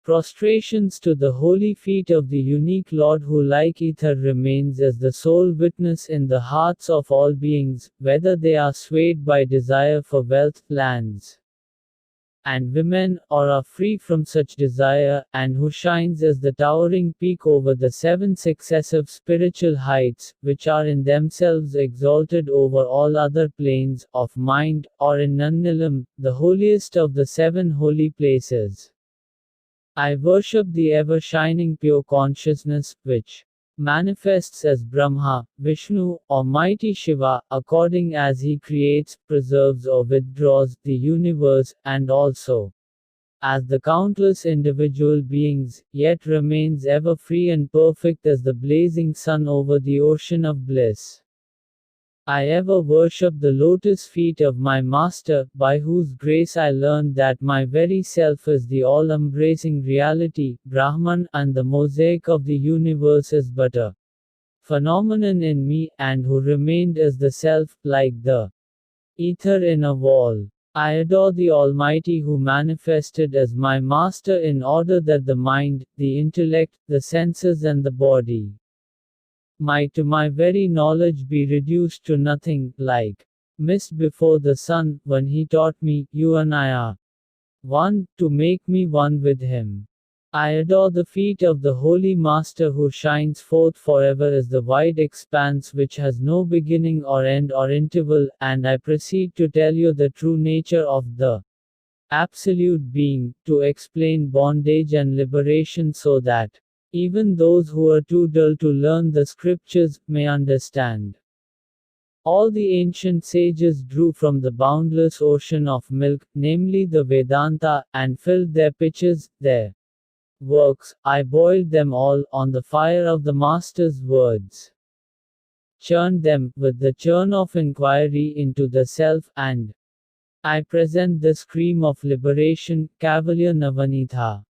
Prostrations to the holy feet of the unique Lord who like ether remains as the sole witness in the hearts of all beings, whether they are swayed by desire for wealth, lands, and women, or are free from such desire, and who shines as the towering peak over the 7 successive spiritual heights, which are in themselves exalted over all other planes of mind, or in Nannilam, the holiest of the 7 holy places. I worship the ever-shining pure consciousness, which manifests as Brahma, Vishnu, or mighty Shiva, according as he creates, preserves or withdraws the universe, and also as the countless individual beings, yet remains ever free and perfect as the blazing sun over the ocean of bliss. I ever worship the lotus feet of my Master, by whose grace I learned that my very self is the all-embracing reality, Brahman, and the mosaic of the universe is but a phenomenon in me, and who remained as the self, like the ether in a wall. I adore the Almighty who manifested as my Master in order that the mind, the intellect, the senses and the body might to my very knowledge be reduced to nothing, like mist before the sun, when he taught me, you and I are one, to make me one with him. I adore the feet of the Holy Master who shines forth forever as the wide expanse which has no beginning or end or interval, and I proceed to tell you the true nature of the Absolute Being, to explain bondage and liberation so that even those who are too dull to learn the scriptures may understand. All the ancient sages drew from the boundless ocean of milk, namely the Vedanta, and filled their pitchers, their works. I boiled them all on the fire of the Master's words, churned them with the churn of inquiry into the self, and I present the scream of liberation, Kaivalya Navaneetha,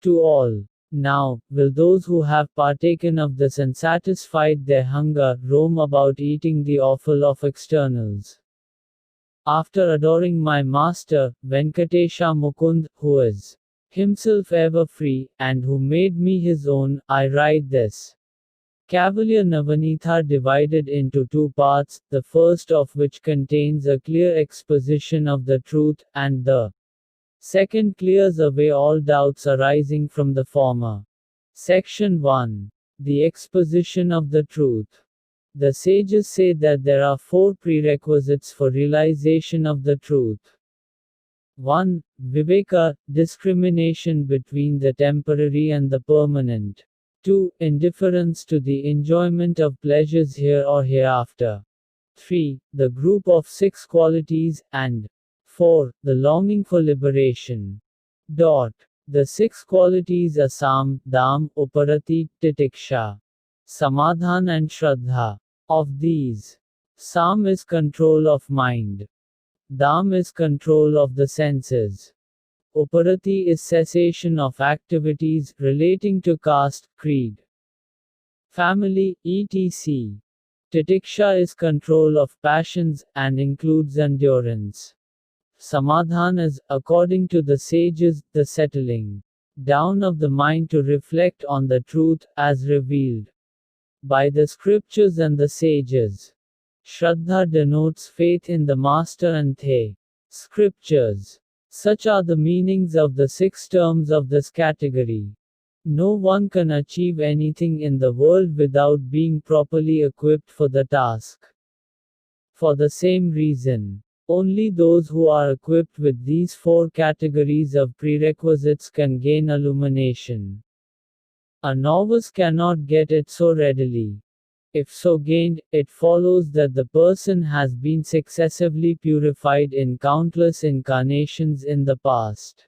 to all. Now, will those who have partaken of this and satisfied their hunger, roam about eating the offal of externals. After adoring my Master, Venkatesha Mukund, who is himself ever free, and who made me his own, I write this Kaivalya Navaneetha divided into 2 parts, the first of which contains a clear exposition of the truth, and the second clears away all doubts arising from the former. Section 1. The exposition of the truth. The sages say that there are 4 prerequisites for realization of the truth. 1. Viveka, discrimination between the temporary and the permanent. 2. Indifference to the enjoyment of pleasures here or hereafter. 3. The group of 6 qualities, and 4. The longing for liberation. The 6 qualities are Sam, Dam, Uparati, Titiksha, Samadhan and Shraddha. Of these, Sam is control of mind. Dam is control of the senses. Uparati is cessation of activities relating to caste, creed, family, etc. Titiksha is control of passions, and includes endurance. Samadhan is, according to the sages, the settling down of the mind to reflect on the truth, as revealed by the scriptures and the sages. Shraddha denotes faith in the Master and the scriptures. Such are the meanings of the 6 terms of this category. No one can achieve anything in the world without being properly equipped for the task. For the same reason, only those who are equipped with these 4 categories of prerequisites can gain illumination. A novice cannot get it so readily. If so gained, it follows that the person has been successively purified in countless incarnations in the past.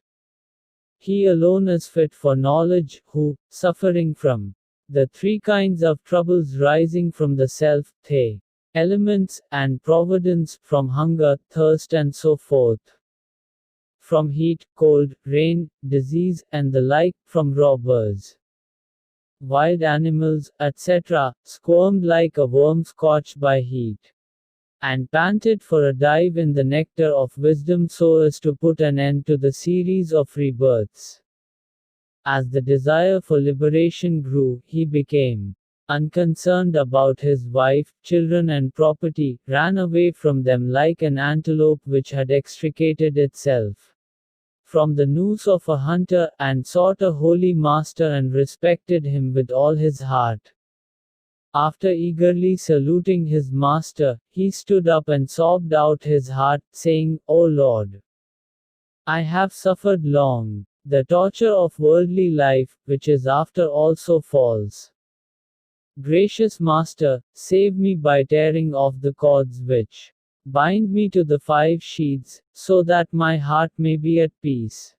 He alone is fit for knowledge, who, suffering from the 3 kinds of troubles rising from the self, the elements, and providence, from hunger, thirst and so forth, from heat, cold, rain, disease, and the like, from robbers, wild animals, etc., squirmed like a worm scorched by heat, and panted for a dive in the nectar of wisdom so as to put an end to the series of rebirths. As the desire for liberation grew, he became unconcerned about his wife, children, and property, ran away from them like an antelope which had extricated itself from the noose of a hunter, and sought a holy master and respected him with all his heart. After eagerly saluting his master, he stood up and sobbed out his heart, saying, "O Lord, I have suffered long the torture of worldly life, which is after all so false. Gracious Master, save me by tearing off the cords which bind me to the 5 sheaths, so that my heart may be at peace."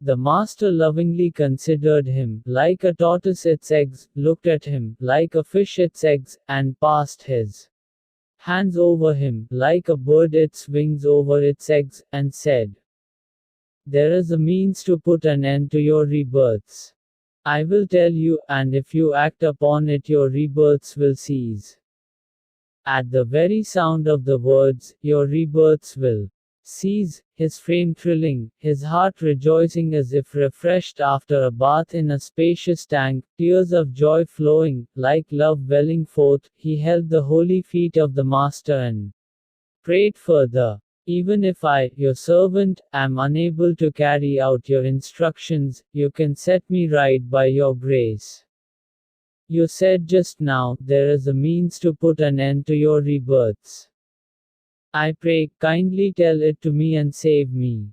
The master lovingly considered him, like a tortoise its eggs, looked at him, like a fish its eggs, and passed his hands over him, like a bird its wings over its eggs, and said, "There is a means to put an end to your rebirths. I will tell you, and if you act upon it, your rebirths will cease." At the very sound of the words, "your rebirths will cease," his frame thrilling, his heart rejoicing as if refreshed after a bath in a spacious tank, tears of joy flowing, like love welling forth, he held the holy feet of the Master and prayed further. "Even if I, your servant, am unable to carry out your instructions, you can set me right by your grace. You said just now, there is a means to put an end to your rebirths. I pray, kindly tell it to me and save me."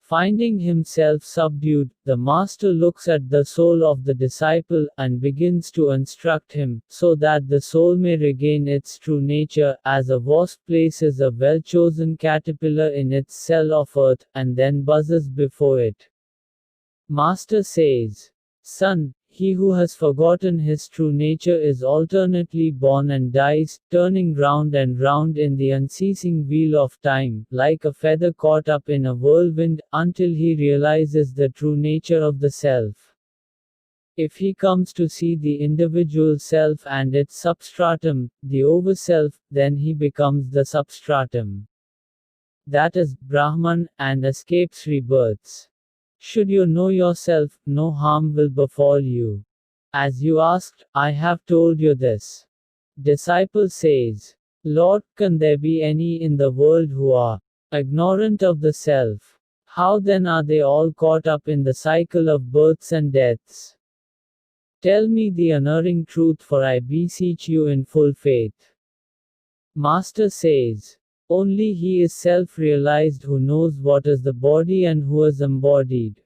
Finding himself subdued, the master looks at the soul of the disciple, and begins to instruct him, so that the soul may regain its true nature, as a wasp places a well-chosen caterpillar in its cell of earth, and then buzzes before it. Master says, "Son, he who has forgotten his true nature is alternately born and dies, turning round and round in the unceasing wheel of time, like a feather caught up in a whirlwind, until he realizes the true nature of the self. If he comes to see the individual self and its substratum, the overself, then he becomes the substratum. That is, Brahman, and escapes rebirths. Should you know yourself, no harm will befall you. As you asked, I have told you this." Disciple says, "Lord, can there be any in the world who are ignorant of the self? How then are they all caught up in the cycle of births and deaths? Tell me the unerring truth, for I beseech you in full faith." Master says, "Only he is self-realized who knows what is the body and who is embodied."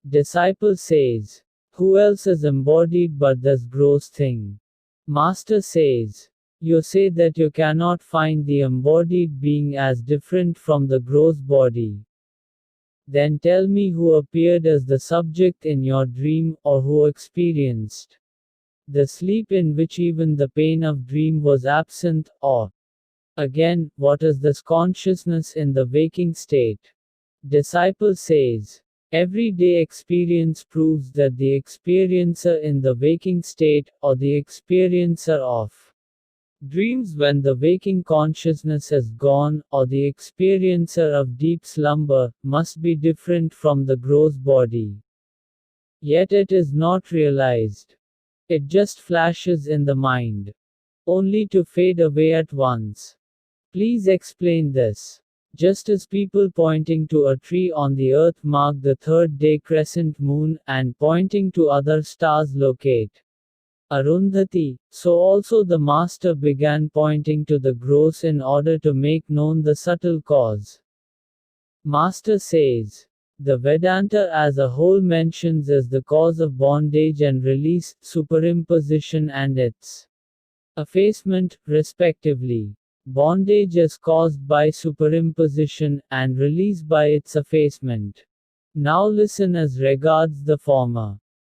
Disciple says, "Who else is embodied but this gross thing?" Master says, "You say that you cannot find the embodied being as different from the gross body. Then tell me who appeared as the subject in your dream, or who experienced the sleep in which even the pain of dream was absent, or again, what is this consciousness in the waking state?" Disciple says, "Everyday experience proves that the experiencer in the waking state, or the experiencer of dreams when the waking consciousness is gone, or the experiencer of deep slumber, must be different from the gross body. Yet it is not realized. It just flashes in the mind, only to fade away at once. Please explain this." Just as people pointing to a tree on the earth mark the 3rd-day crescent moon, and pointing to other stars locate Arundhati, so also the Master began pointing to the gross in order to make known the subtle cause. Master says, "The Vedanta as a whole mentions as the cause of bondage and release, superimposition and its effacement, respectively. Bondage is caused by superimposition, and release by its effacement. Now listen as regards the former.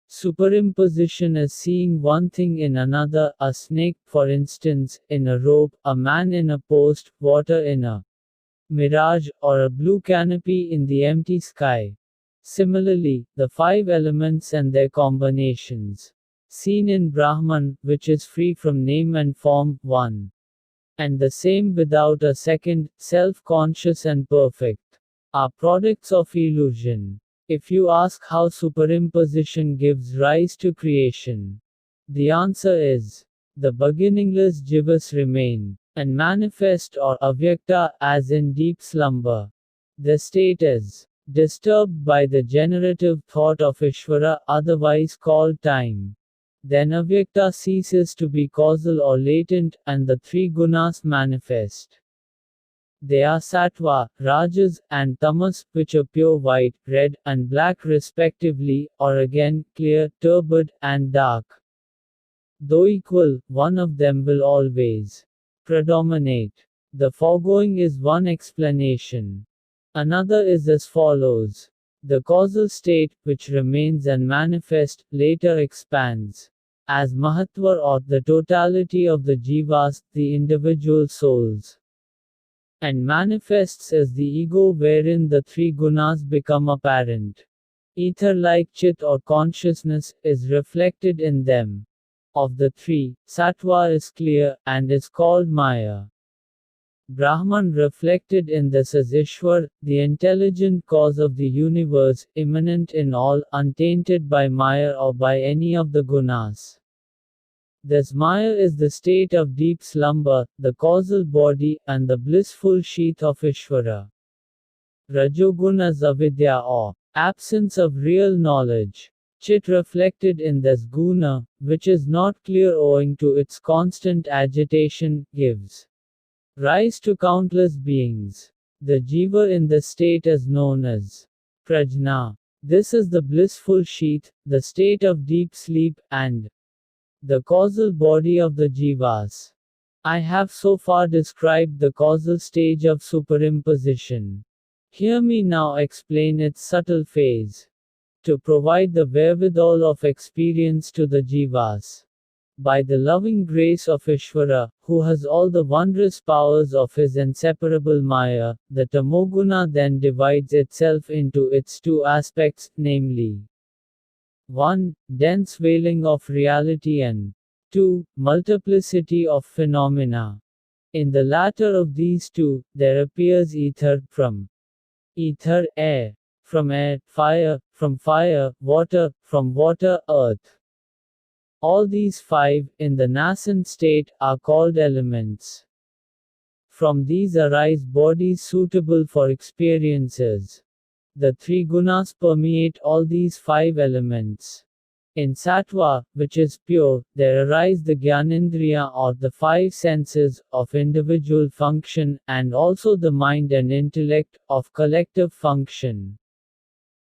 Superimposition is seeing one thing in another, a snake, for instance, in a rope, a man in a post, water in a mirage, or a blue canopy in the empty sky. Similarly, the 5 elements and their combinations, seen in Brahman, which is free from name and form, one and the same without a second, self-conscious and perfect, are products of illusion. If you ask how superimposition gives rise to creation, the answer is the beginningless jivas remain, and manifest or avyakta as in deep slumber. The state is disturbed by the generative thought of Ishvara, otherwise called time. Then avyakta ceases to be causal or latent, and the three gunas manifest. They are sattva, rajas, and tamas, which are pure white, red, and black respectively, or again, clear, turbid, and dark. Though equal, one of them will always predominate. The foregoing is one explanation. Another is as follows. The causal state, which remains unmanifest, later expands as Mahatva or the totality of the jivas, the individual souls, and manifests as the ego wherein the three gunas become apparent. Ether-like chit or consciousness is reflected in them. Of the three, sattva is clear, and is called Maya. Brahman reflected in this as Ishwar, the intelligent cause of the universe, immanent in all, untainted by Maya or by any of the gunas. This Maya is the state of deep slumber, the causal body, and the blissful sheath of Ishvara. Rajoguna is avidya or absence of real knowledge. Chit reflected in this guna, which is not clear owing to its constant agitation, gives rise to countless beings. The jiva in this state is known as prajna. This is the blissful sheath, the state of deep sleep, and the causal body of the jivas. I have so far described the causal stage of superimposition. Hear me now explain its subtle phase. To provide the wherewithal of experience to the jivas. By the loving grace of Ishvara, who has all the wondrous powers of his inseparable Maya, the tamoguna then divides itself into its two aspects, namely 1. Dense veiling of reality, and 2. Multiplicity of phenomena. In the latter of these two, there appears ether, from ether, air, from air, fire, from fire, water, from water, earth. All these five, in the nascent state, are called elements. From these arise bodies suitable for experiences. The three gunas permeate all these five elements. In sattva, which is pure, there arise the jnanendriya or the five senses, of individual function, and also the mind and intellect, of collective function.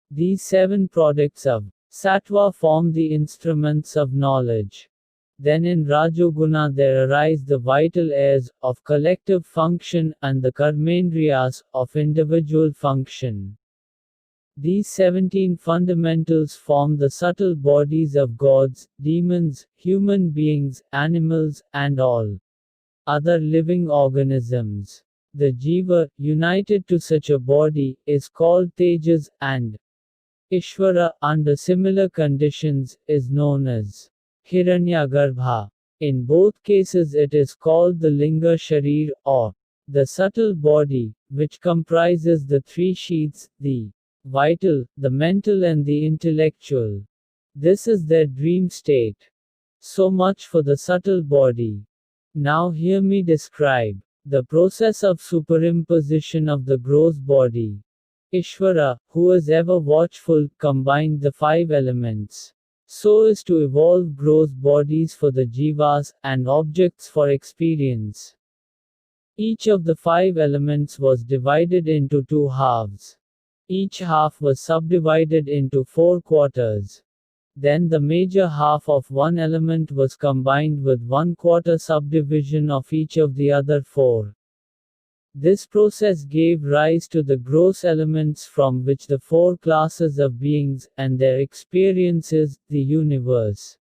These seven products of sattva form the instruments of knowledge. Then in Rajoguna there arise the vital airs, of collective function, and the karmendriyas, of individual function. These 17 fundamentals form the subtle bodies of gods, demons, human beings, animals, and all other living organisms. The jiva, united to such a body, is called Tejas, and Ishvara, under similar conditions, is known as Hiranyagarbha. In both cases it is called the Linga Sharir, or the subtle body, which comprises the three sheaths, the vital, the mental and the intellectual. This is their dream state. So much for the subtle body. Now hear me describe the process of superimposition of the gross body. Ishvara, who is ever watchful, combined the five elements, so as to evolve gross bodies for the jivas, and objects for experience. Each of the five elements was divided into two halves. Each half was subdivided into 4 quarters. Then the major half of one element was combined with 1/4 subdivision of each of the other 4. This process gave rise to the gross elements from which the 4 classes of beings, and their experiences, the universe,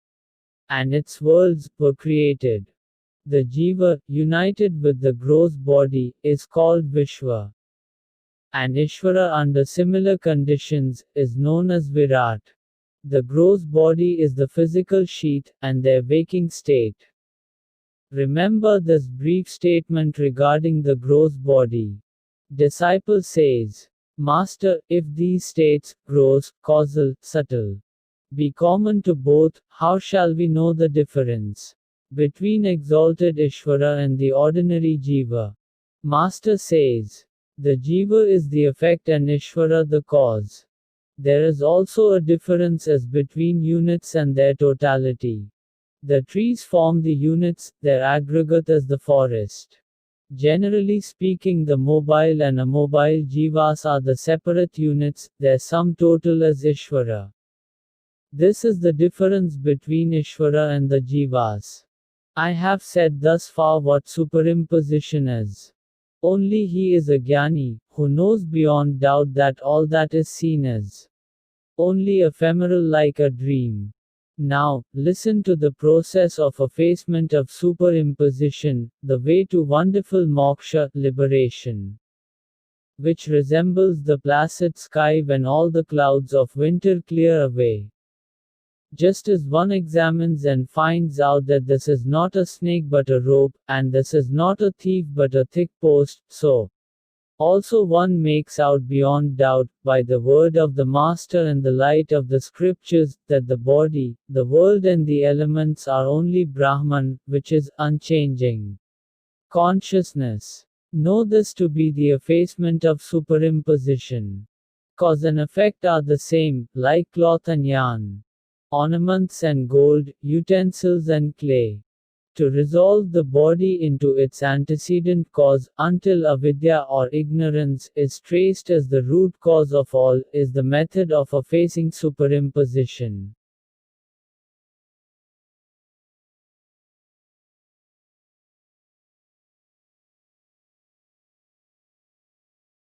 and its worlds, were created. The jiva, united with the gross body, is called Vishwa. And Ishvara under similar conditions, is known as Virat. The gross body is the physical sheath, and their waking state. Remember this brief statement regarding the gross body. Disciple says, Master, if these states, gross, causal, subtle, be common to both, how shall we know the difference between exalted Ishvara and the ordinary Jiva? Master says, the Jiva is the effect and Ishvara the cause. There is also a difference as between units and their totality. The trees form the units, their aggregate as the forest. Generally speaking, the mobile and immobile jivas are the separate units, their sum total is Ishvara. This is the difference between Ishvara and the jivas. I have said thus far what superimposition is. Only he is a jnani, who knows beyond doubt that all that is seen is only ephemeral like a dream. Now, listen to the process of effacement of superimposition, the way to wonderful moksha, liberation, which resembles the placid sky when all the clouds of winter clear away. Just as one examines and finds out that this is not a snake but a rope, and this is not a thief but a thick post, so also one makes out beyond doubt, by the word of the Master and the light of the scriptures, that the body, the world and the elements are only Brahman, which is unchanging consciousness. Know this to be the effacement of superimposition. Cause and effect are the same, like cloth and yarn, ornaments and gold, utensils and clay. To resolve the body into its antecedent cause, until avidya or ignorance is traced as the root cause of all, is the method of effacing superimposition.